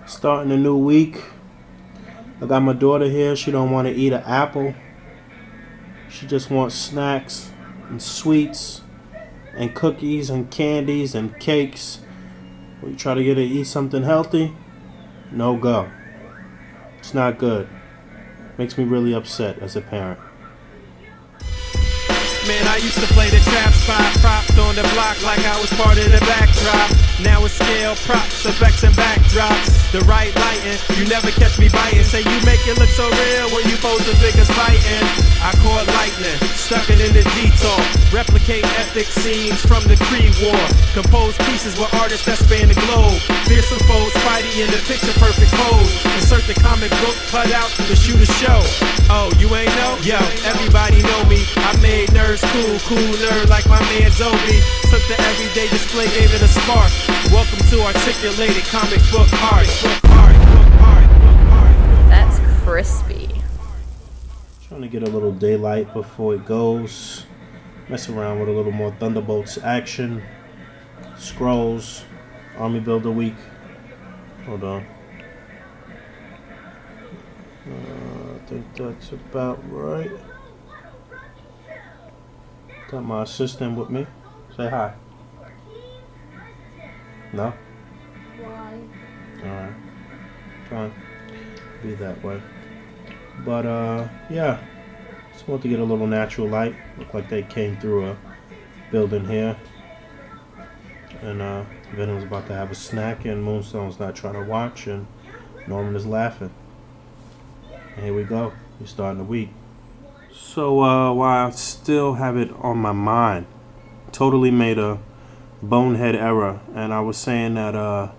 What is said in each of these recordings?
Starting a new week. I got my daughter here. She don't want to eat an apple. She just wants snacks and sweets and cookies and candies and cakes. We try to get her to eat something healthy. No go. It's not good. Makes me really upset as a parent. Man, I used to play the trap spot, propped on the block like I was part of the backdrop. Now it's scale, props, effects, and backdrops. The right lighting, you never catch me biting. Say you make it look so real when you pose the figures fighting. I caught lightning, stuck it in the detour. Replicate epic scenes from the Creed War. Compose pieces with artists that span the globe. Fearsome foes, Spidey in the picture perfect pose. Insert the comic book cut out to shoot a show. Oh, you ain't know? Yo, everybody know me. I made nerds cool nerd like my man Zobi. Took the everyday display, gave it a spark. Welcome to articulated comic book art. That's crispy. Trying to get a little daylight before it goes. Mess around with a little more Thunderbolts action. Scrolls. Army Builder Week. Hold on. I think that's about right. Got my assistant with me. Say hi. No? Why? Alright. Fine. Be that way. But, yeah. Just want to get a little natural light. Look like they came through a building here. And, Venom's about to have a snack, and Moonstone's not trying to watch, and Norman is laughing. And here we go. We're starting the week. So, while I still have it on my mind, totally made a bonehead error, and I was saying that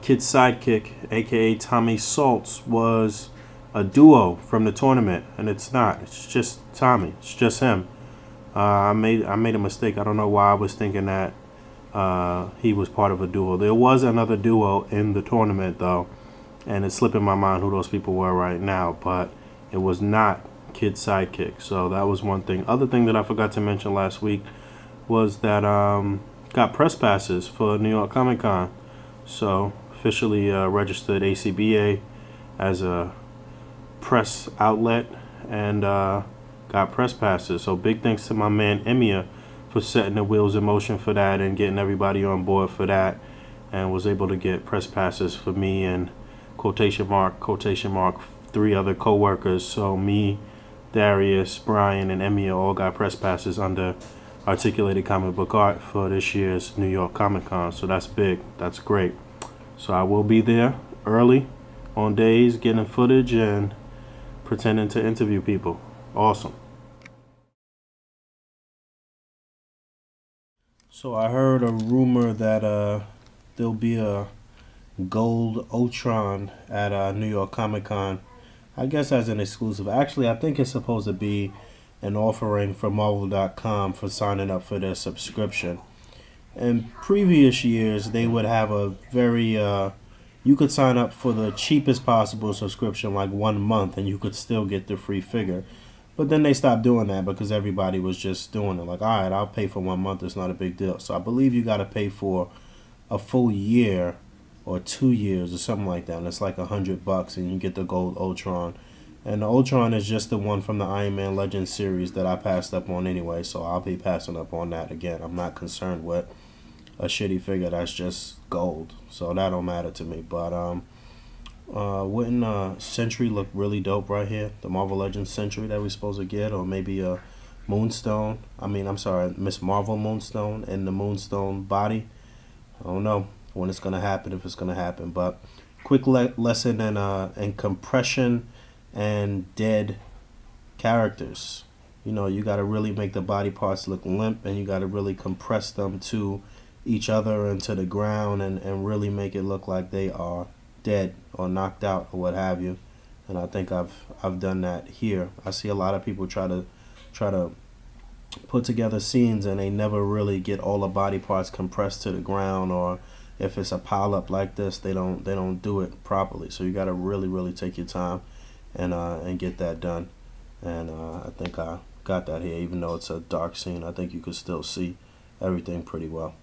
Kid's sidekick, aka Tommy Salts, was a duo from the tournament, and it's not. It's just Tommy. It's just him. I made a mistake. I don't know why I was thinking that he was part of a duo. There was another duo in the tournament though, and it's slipping my mind who those people were right now, but it was not Kid's sidekick. So that was one thing. Other thing that I forgot to mention last week was that got press passes for New York Comic Con. So officially registered A.C.B.A. as a press outlet, and got press passes. So big thanks to my man Emia for setting the wheels in motion for that and getting everybody on board for that, and was able to get press passes for me and quotation mark 3 other co-workers. So me, Darius, Brian, and Emia all got press passes under Articulated Comic Book Art for this year's New York Comic Con. So that's big. That's great. So I will be there early on days, getting footage and pretending to interview people. Awesome. So I heard a rumor that there'll be a gold Ultron at New York Comic Con. I guess as an exclusive. Actually, I think it's supposed to be an offering from Marvel.com for signing up for their subscription. In previous years, they would have a very, you could sign up for the cheapest possible subscription, like 1 month, and you could still get the free figure. But then they stopped doing that because everybody was just doing it. Like, all right, I'll pay for 1 month. It's not a big deal. So I believe you got to pay for a full year or 2 years or something like that. And it's like $100 and you get the gold Ultron. And the Ultron is just the one from the Iron Man Legends series that I passed up on anyway. So I'll be passing up on that again. I'm not concerned with a shitty figure that's just gold. So that don't matter to me. But wouldn't Sentry look really dope right here? The Marvel Legends Sentry that we're supposed to get, or maybe a Moonstone. I'm sorry, Miss Marvel Moonstone and the Moonstone body. I don't know when it's gonna happen, if it's gonna happen. But quick lesson in compression and dead characters. You know, you got to really make the body parts look limp, and you got to really compress them to each other and to the ground, and really make it look like they are dead or knocked out or what have you. And I think I've done that here. I see a lot of people try to put together scenes, and they never really get all the body parts compressed to the ground, or if it's a pile up like this, they don't do it properly. So you got to really take your time and get that done. And I think I got that here. Even though it's a dark scene, I think you could still see everything pretty well.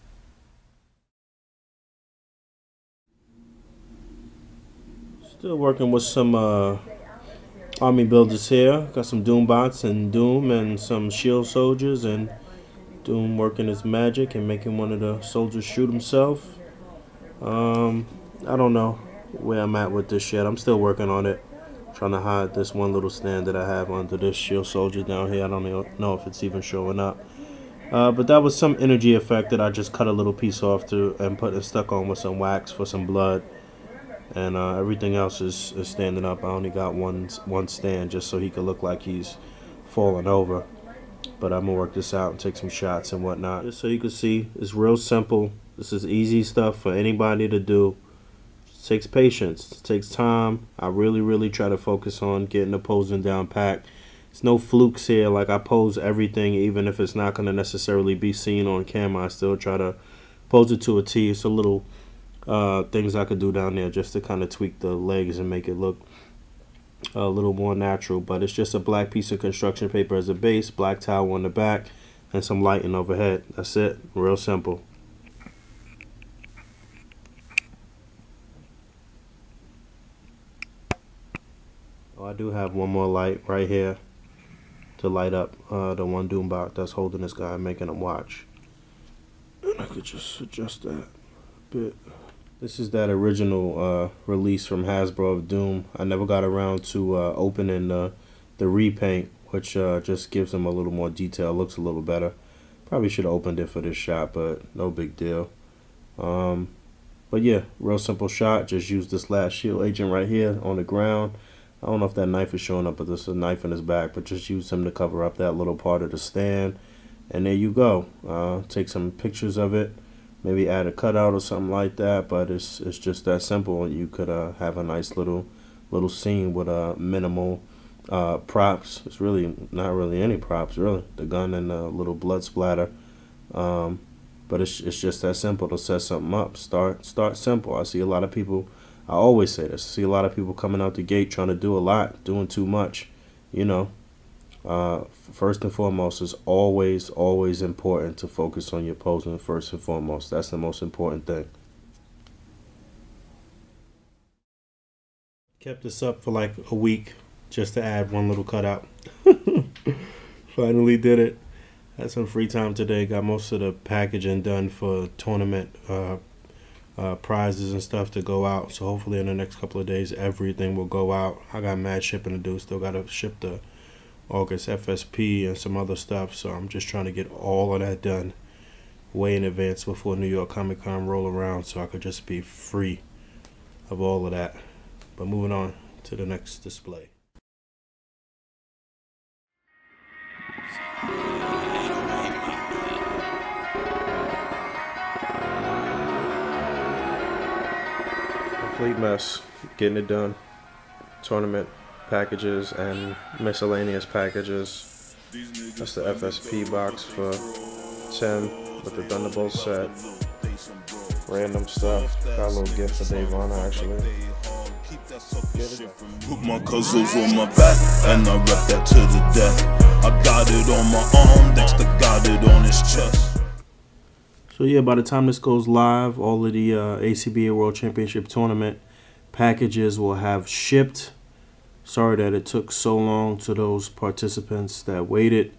Still working with some army builders here. Got some Doom bots and Doom and some shield soldiers, and Doom working his magic and making one of the soldiers shoot himself. I don't know where I'm at with this yet. I'm still working on it. Trying to hide this one little stand that I have under this shield soldier down here. I don't know if it's even showing up. But that was some energy effect that I just cut a little piece off to and put it stuck on with some wax for some blood. And everything else is standing up. I only got one stand just so he could look like he's falling over. But I'm going to work this out and take some shots and whatnot. Just so you can see, it's real simple. This is easy stuff for anybody to do. It takes patience. It takes time. I really try to focus on getting the posing down pat. There's no flukes here. Like, I pose everything, even if it's not going to necessarily be seen on camera. I still try to pose it to a T. It's a little things I could do down there just to kind of tweak the legs and make it look a little more natural. But it's just a black piece of construction paper as a base, black towel on the back, and some lighting overhead. That's it. Real simple. Oh, I do have one more light right here to light up the one Doombot that's holding this guy and making him watch. And I could just adjust that a bit. This is that original release from Hasbro of Doom. I never got around to opening the repaint, which just gives him a little more detail, looks a little better. Probably should have opened it for this shot, but no big deal. But yeah, real simple shot. Just use this last shield agent right here on the ground. I don't know if that knife is showing up, but there's a knife in his back. But just use him to cover up that little part of the stand. And there you go. Take some pictures of it. Maybe add a cutout or something like that. But it's just that simple. You could have a nice little scene with minimal props. It's really not really any props, really. The gun and a little blood splatter. But it's just that simple to set something up. Start simple. I see a lot of people. I always say this. I see a lot of people coming out the gate trying to do a lot, doing too much. You know, first and foremost, is always important to focus on your posing first and foremost. That's the most important thing. Kept this up for like a week just to add one little cutout. Finally did it. Had some free time today. Got most of the packaging done for tournament prizes and stuff to go out. So hopefully in the next couple of days everything will go out. I got mad shipping to do. Still got to ship the August FSP and some other stuff. So I'm just trying to get all of that done way in advance before New York Comic Con roll around, so I could just be free of all of that. But moving on to the next display. Complete mess, getting it done. Tournament packages and miscellaneous packages. That's the FSP box for Tim with the Thunderbolt set. Random stuff. Got a little gift for Davana actually. Put my cousins on my back and I rep that to the death. I got it on my arm, Dexter got it on his chest. So yeah, by the time this goes live, all of the A.C.B.A. World Championship Tournament packages will have shipped. Sorry that it took so long to those participants that waited,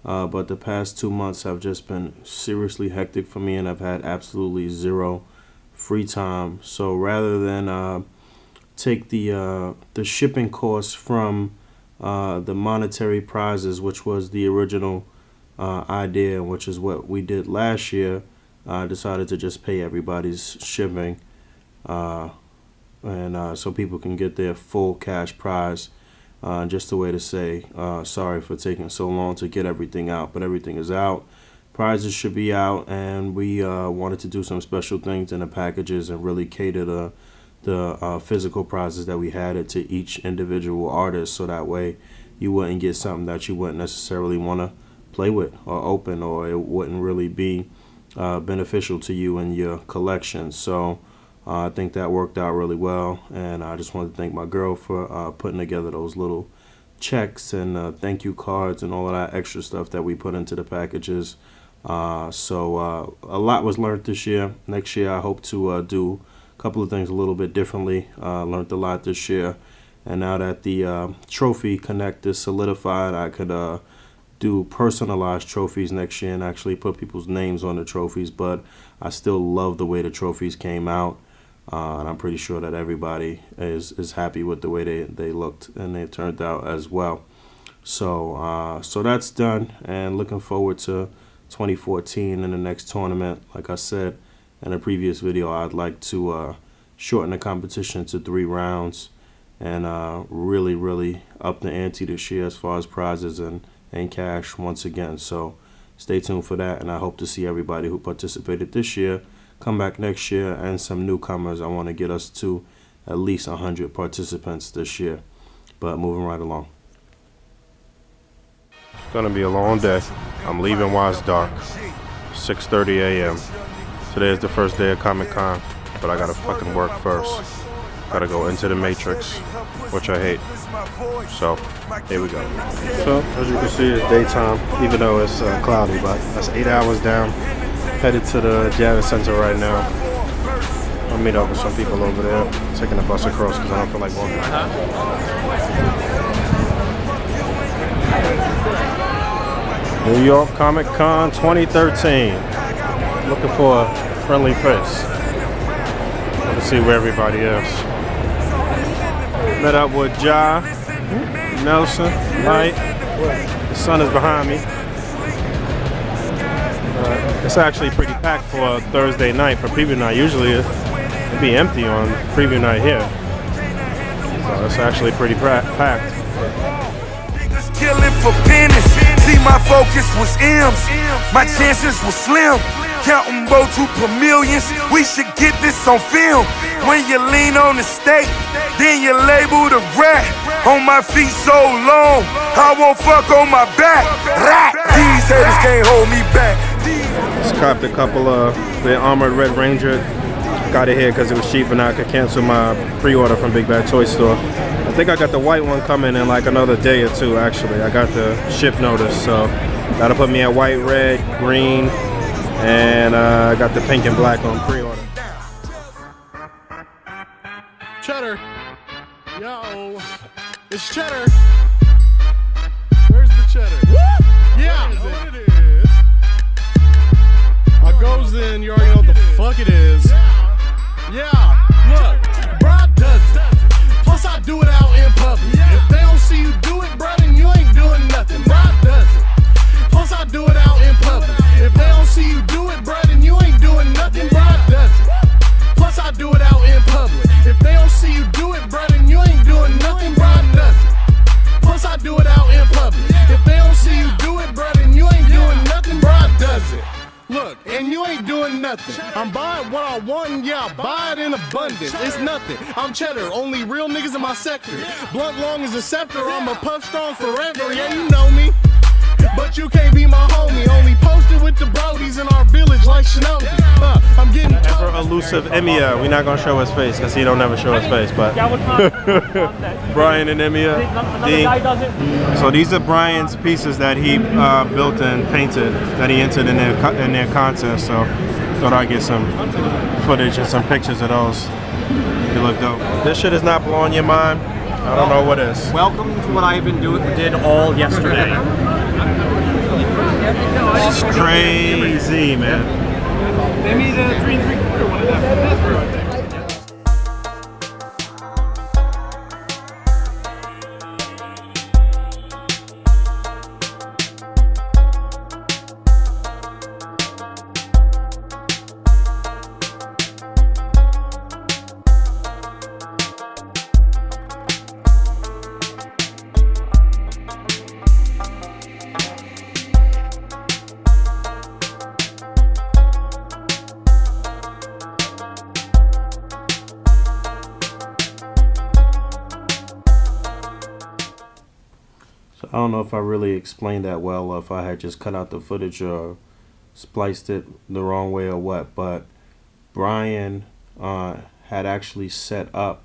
but the past 2 months have just been seriously hectic for me, and I've had absolutely zero free time. So rather than take the shipping costs from the monetary prizes, which was the original idea, which is what we did last year, I decided to just pay everybody's shipping, and so people can get their full cash prize. Just a way to say sorry for taking so long to get everything out, but everything is out. Prizes should be out, and we wanted to do some special things in the packages and really cater the physical prizes that we had it to each individual artist, so that way you wouldn't get something that you wouldn't necessarily want to play with or open, or it wouldn't really be beneficial to you in your collection. So I think that worked out really well, and I just wanted to thank my girl for putting together those little checks and thank you cards and all of that extra stuff that we put into the packages. So a lot was learned this year. Next year I hope to do couple of things a little bit differently. Learned a lot this year. And now that the trophy connect is solidified, I could do personalized trophies next year and actually put people's names on the trophies. But I still love the way the trophies came out. And I'm pretty sure that everybody is happy with the way they looked and they turned out as well. So that's done, and looking forward to 2014 in the next tournament. Like I said in a previous video, I'd like to shorten the competition to 3 rounds and really up the ante this year as far as prizes and cash once again. So stay tuned for that, and I hope to see everybody who participated this year come back next year, and some newcomers. I want to get us to at least 100 participants this year. But moving right along. It's gonna be a long day. I'm leaving while it's dark. 6:30 a.m. Today is the first day of Comic-Con, but I gotta fucking work first. Gotta go into the Matrix, which I hate. So, here we go. So, as you can see, it's daytime, even though it's cloudy, but that's 8 hours down. Headed to the Javits Center right now. I'll meet up with some people over there. Taking the bus across because I don't feel like walking. New York Comic Con 2013. Looking for a friendly face. Let's see where everybody is. Met up with Ja, Nelson, Light. The sun is behind me. It's actually pretty packed for a Thursday night for preview night. Usually it'd be empty on preview night here. So it's actually pretty packed. Killing for pennies. See, my focus was M's. My chances were slim. Counting both per millions. We should get this on film. When you lean on the state, then you label the rat. On my feet so long, I won't fuck on my back. These haters can't hold me back. Just copped a couple of the Armored Red Ranger. Got it here because it was cheap and I could cancel my pre-order from Big Bad Toy Store. I think I got the white one coming in like another day or two, actually. I got the ship notice, so that'll put me at white, red, green, and I got the pink and black on pre-order. Cheddar. Yo. It's Cheddar. Where's the Cheddar? Yeah, I know what it is. I goes in, you already know what the fuck it is. Yeah. Look, bro does it. Plus I do it out in public. If they don't see you do it, bro, then you ain't doing nothing. Bro does it. Plus I do it out in public. If they don't see you do it, bro, then you ain't doing nothing. Bro does it. Plus I do it out in public. If they don't see you do it, bro, then you ain't doing nothing. Bro does it. Plus I do it out in public. If they don't see you do it, bro, then you ain't doing nothing. Bro does it. Look, and you ain't doing nothing. I'm buying what I want, and yeah, I buy it in abundance. It's nothing. I'm Cheddar, only real niggas in my sector. Blunt long as a scepter, I'm a puff strong forever. Yeah, you know me. But you can't be my homie. Only posted with the brodies in our village like Shinobi. I'm getting ever elusive Emiya. We're not gonna show his face because he don't never show his face, but Brian and Emiya. So these are Brian's pieces that he built and painted that he entered in their contest. So thought I'd get some footage and some pictures of those. They look dope. This shit is not blowing your mind. I don't know what is. Welcome to what I've been did all yesterday. This is crazy, man. They made a 3 3/4 one of them. That's right there. I don't know if I really explained that well, or if I had just cut out the footage or spliced it the wrong way or what, but Brian had actually set up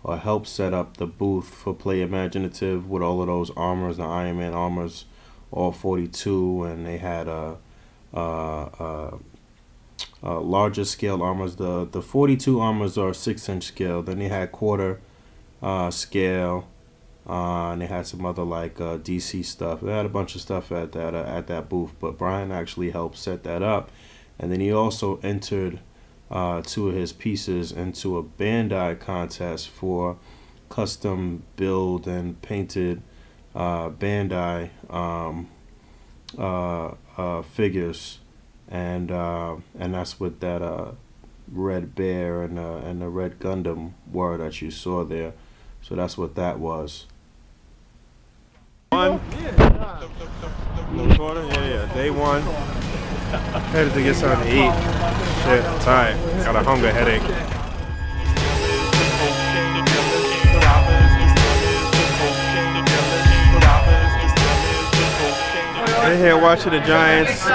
or helped set up the booth for Play Imaginative with all of those armors, the Iron Man armors, all 42, and they had larger scale armors. The 42 armors are 6-inch scale. Then they had quarter scale, and they had some other like DC stuff. They had a bunch of stuff at that booth. But Brian actually helped set that up, and then he also entered 2 of his pieces into a Bandai contest for custom build and painted Bandai figures, and that's what that red bear and the red Gundam were that you saw there. So that's what that was. Yeah, day 1. Headed to get something to eat. Shit, I'm tired. Got a hunger headache. We're here watching the Giants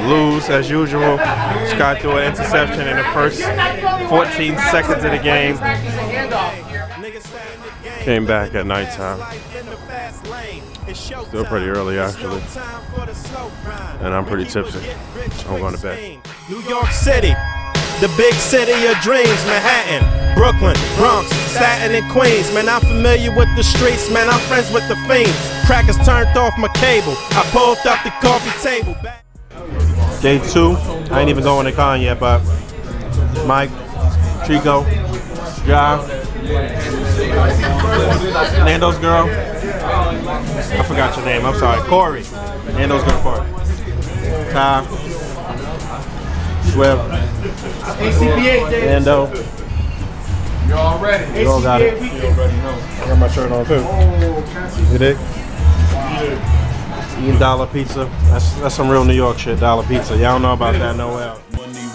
lose as usual. Just got through an interception in the first 14 seconds of the game. Came back at nighttime. Still pretty early actually. And I'm pretty tipsy. I'm going to bed. New York City, the big city of dreams. Manhattan, Brooklyn, Bronx, Staten and Queens. Man, I'm familiar with the streets. Man, I'm friends with the fiends. Crackers turned off my cable. I pulled up the coffee table. Day 2. I ain't even going to con yet, but Mike, Chico, Ja, Nando's girl. I forgot your name. I'm sorry. Corey. Nando's girl, Corey. Ty. Swift. A.C.B.A. Nando. You're all ready. You all got it. You already know. I got my shirt on too. You dig? Eating dollar pizza. That's some real New York shit. Dollar pizza. Y'all don't know about that nowhere else.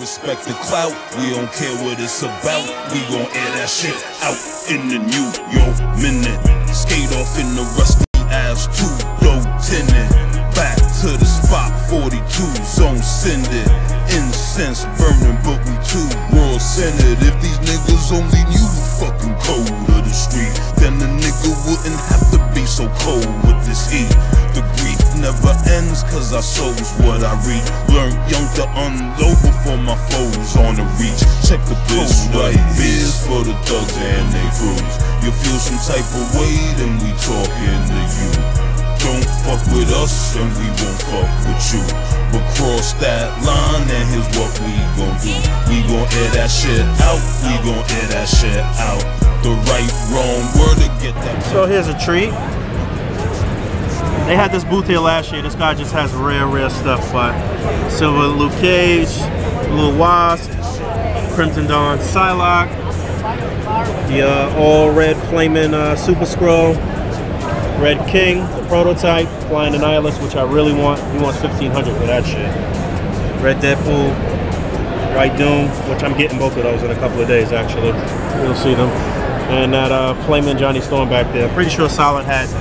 Respect the clout, we don't care what it's about. We gon' air that shit out in the New York minute. Skate off in the rusty ass 2 Lieutenant. Back to the spot, 42 zone send it. Incense burning, but we too world centered. If these niggas only knew the fucking code of the street, then the nigga wouldn't have to be so cold with this heat. The grief never ends, cause I soul's what I read. Learned young to unload before my foes on the reach. Check the bills, right? Beers for the thugs and they crews. You feel some type of way, then we talking to you. Don't fuck with us and we won't fuck with you. But cross that line and here's what we gon' do. We gon' air that shit out, we gon' air that shit out. The right, wrong word to get that. So here's a treat. They had this booth here last year. This guy just has rare stuff, but Silver Luke Cage, Little Wasp, Crimson Dawn Psylocke, the all red flaming Super Scroll, Red King, the prototype, Flying the Nihilist, which I really want. He wants 1,500 for that shit. Red Deadpool, White Doom, which I'm getting both of those in a couple of days actually. You'll see them. And that flaming Johnny Storm back there. Pretty sure Solid has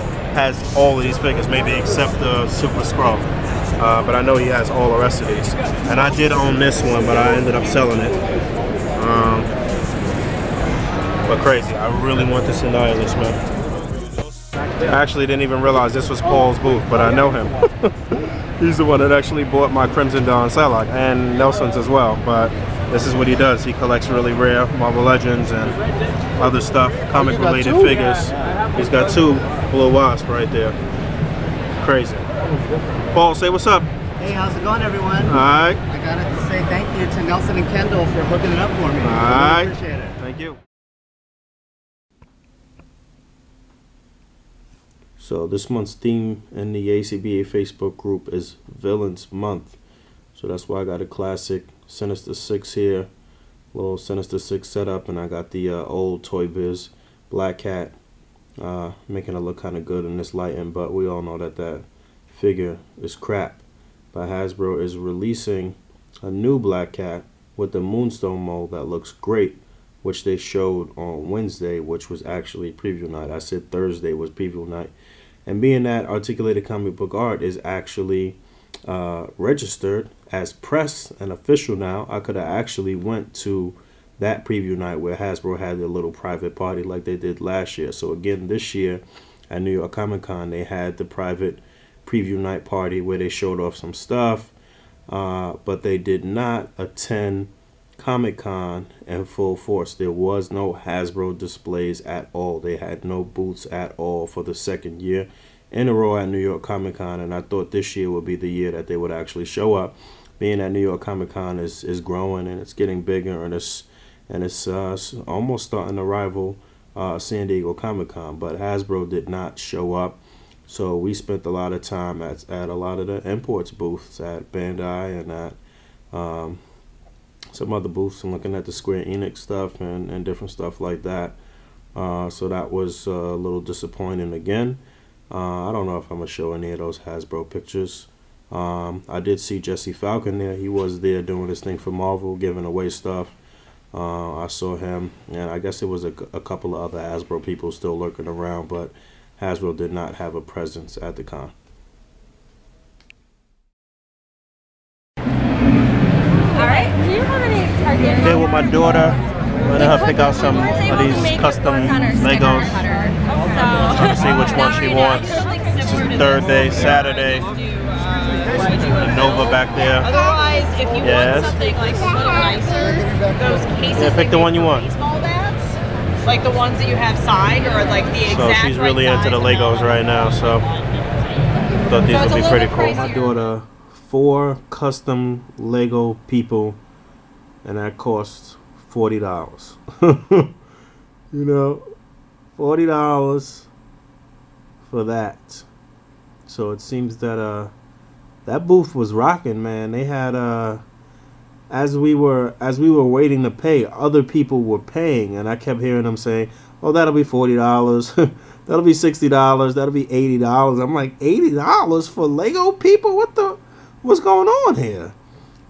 all of these figures, maybe except the Super Scroll. But I know he has all the rest of these. And I did own this one, but I ended up selling it. But crazy, I really want this Annihilus, man. I actually didn't even realize this was Paul's booth, but I know him. He's the one that actually bought my Crimson Dawn Psylocke, and Nelson's as well. But this is what he does. He collects really rare Marvel Legends and other stuff, comic-related figures. He's got 2 Blue Wasp right there. Crazy. Paul, say what's up. Hey, how's it going, everyone? All right. I gotta say thank you to Nelson and Kendall for hooking it up for me. All I right. really appreciate it. Thank you. So this month's theme in the A.C.B.A. Facebook group is Villains Month. So that's why I got a classic Sinister 6 here. Little Sinister 6 setup, and I got the old Toy Biz Black Cat. Making it look kind of good in this lighting, but we all know that that figure is crap. But Hasbro is releasing a new Black Cat with the Moonstone mold that looks great, which they showed on Wednesday, which was actually preview night. I said Thursday was preview night. And being that Articulated Comic Book Art is actually registered as press and official now, I could have actually went to that preview night where Hasbro had their little private party like they did last year. So again, this year at New York Comic Con, they had the private preview night party where they showed off some stuff. but they did not attend Comic-Con in full force. There was no Hasbro displays at all. They had no booths at all for the second year in a row at New York Comic-Con, and I thought this year would be the year that they would actually show up, being that New York Comic-Con is growing and it's getting bigger, and it's almost starting to rival San Diego Comic-Con. But Hasbro did not show up, so we spent a lot of time at a lot of the imports booths at Bandai and at some other booths, and looking at the Square Enix stuff and different stuff like that. So that was a little disappointing again. I don't know if I'm going to show any of those Hasbro pictures. I did see Jesse Falcon there. He was there doing his thing for Marvel, giving away stuff. I saw him, and I guess it was a couple of other Hasbro people still lurking around, but Hasbro did not have a presence at the con. Alright, do you have any Target? Here with my daughter, letting her pick out some of these custom Legos. Trying to see which one she wants. This is the third day, Saturday. The Nova back there. Otherwise, if you want something like a little nicer, those cases. Yeah, pick the one you want. Baseball bats, like the ones that you have signed, or like the exact. So she's really into the Legos right now, so I thought these would be pretty cool. My daughter 4 custom Lego people, and that cost $40. You know, $40 for that. So it seems that that booth was rocking, man. They had as we were waiting to pay, other people were paying, and I kept hearing them say, "Oh, that'll be $40. That'll be $60. That'll be $80." I'm like, $80 for Lego people? What's going on here?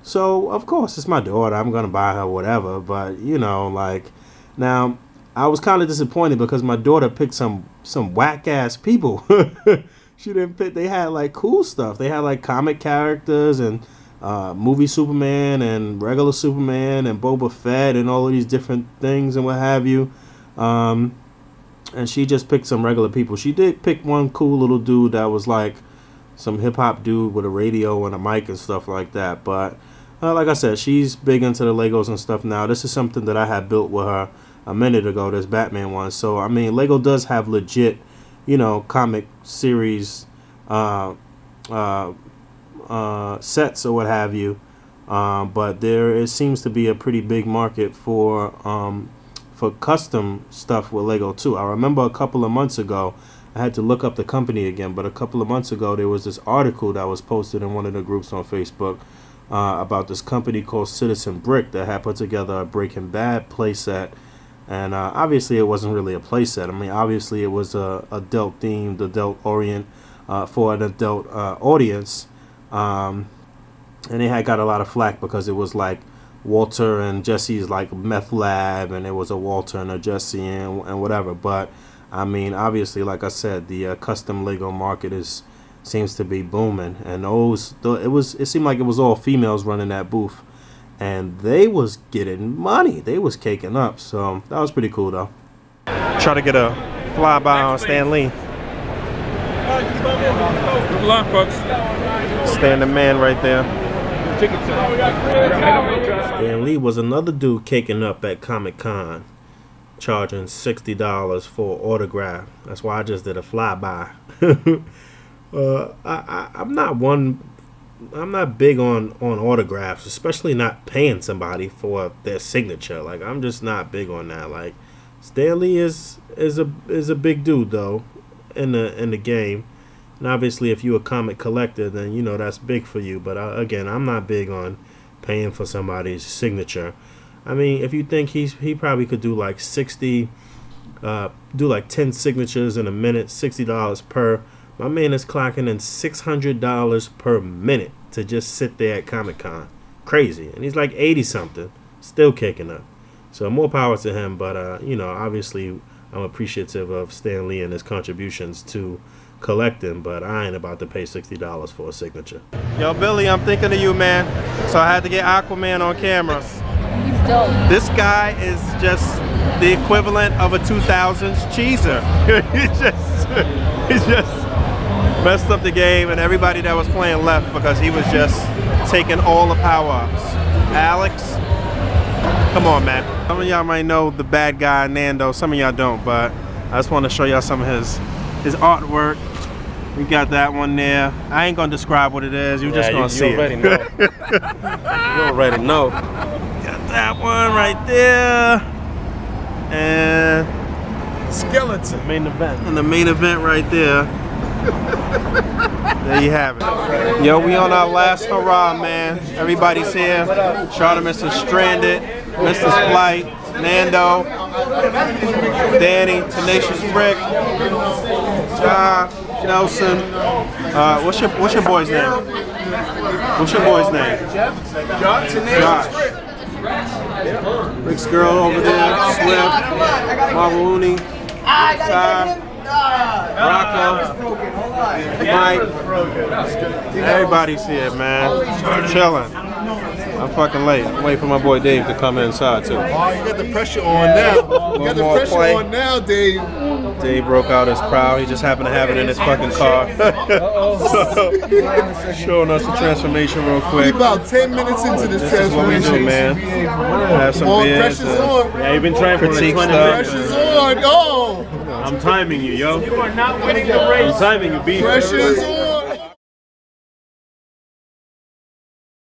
So of course it's my daughter. I'm gonna buy her whatever, but you know, like, now I was kind of disappointed because my daughter picked some whack ass people. She didn't pick. They had like cool stuff. They had like comic characters and movie Superman and regular Superman and Boba Fett and all of these different things and what have you. And she just picked some regular people. She did pick one cool little dude that was like some hip hop dude with a radio and a mic and stuff like that. But like I said, she's big into the Legos and stuff now. This is something that I had built with her a minute ago, this Batman one. So I mean, Lego does have legit, you know, comic series sets or what have you, but it seems to be a pretty big market for custom stuff with Lego too. I remember a couple of months ago, I had to look up the company again, but a couple of months ago there was this article that was posted in one of the groups on Facebook about this company called Citizen Brick that had put together a Breaking Bad playset. And obviously it wasn't really a playset. I mean, obviously it was a adult themed, adult orient for an adult audience. And they had got a lot of flack because it was like Walter and Jesse's like meth lab, and it was a Walter and a Jesse and whatever. But I mean, obviously, like I said, the custom Lego market seems to be booming, and it seemed like it was all females running that booth. And they was getting money. They was caking up. So that was pretty cool, though. Try to get a flyby on Stan Lee. Good luck, folks. Stan the man right there. Stan Lee was another dude caking up at Comic-Con, charging $60 for an autograph. That's why I just did a flyby. I'm not big on autographs, especially not paying somebody for their signature. Like, I'm just not big on that. Like, Stan Lee is a big dude though in the game, and obviously if you're a comic collector, then you know that's big for you. But again, I'm not big on paying for somebody's signature. I mean, if you think he probably could do like 10 signatures in a minute, $60 per. My man is clocking in $600 per minute to just sit there at Comic-Con. Crazy. And he's like 80-something, still kicking up. So more power to him, but, you know, obviously I'm appreciative of Stan Lee and his contributions to collecting, but I ain't about to pay $60 for a signature. Yo, Billy, I'm thinking of you, man. So I had to get Aquaman on camera. He's dope. This guy is just the equivalent of a 2000s cheeser. He's just messed up the game, and everybody that was playing left because he was just taking all the power-ups. Alex, come on, man. Some of y'all might know the bad guy Nando. Some of y'all don't, but I just want to show y'all some of his artwork. We got that one there. I ain't gonna describe what it is. You're just gonna see it. Already know. You already know. Got that one right there. And skeleton. Main event. And the main event right there. There you have it. Yo, we on our last hurrah, man. Everybody's here. Shout out to Mr. Stranded, Mr. Splight, Nando, Danny, Tenacious Brick, Nelson. What's your boy's name? What's your boy's name? Josh. Rick's girl over there, Swift, Marvalooney, Ty, Rocco, Mike. Everybody's here, man. Chilling. I'm fucking late. I'm waiting for my boy Dave to come inside too. Oh, you got the pressure on now. You got the pressure on now, Dave. Dave broke out his proud. He just happened to have it in his fucking car. So, showing us the transformation real quick. We about 10 minutes into this transformation. This is what we do, man. Have some beers. Pressure's on. Yeah, you've been trying for like 20 minutes. Pressure's on. Oh! I'm timing you, yo. You are not winning the race. I'm timing you, B. Pressure's on.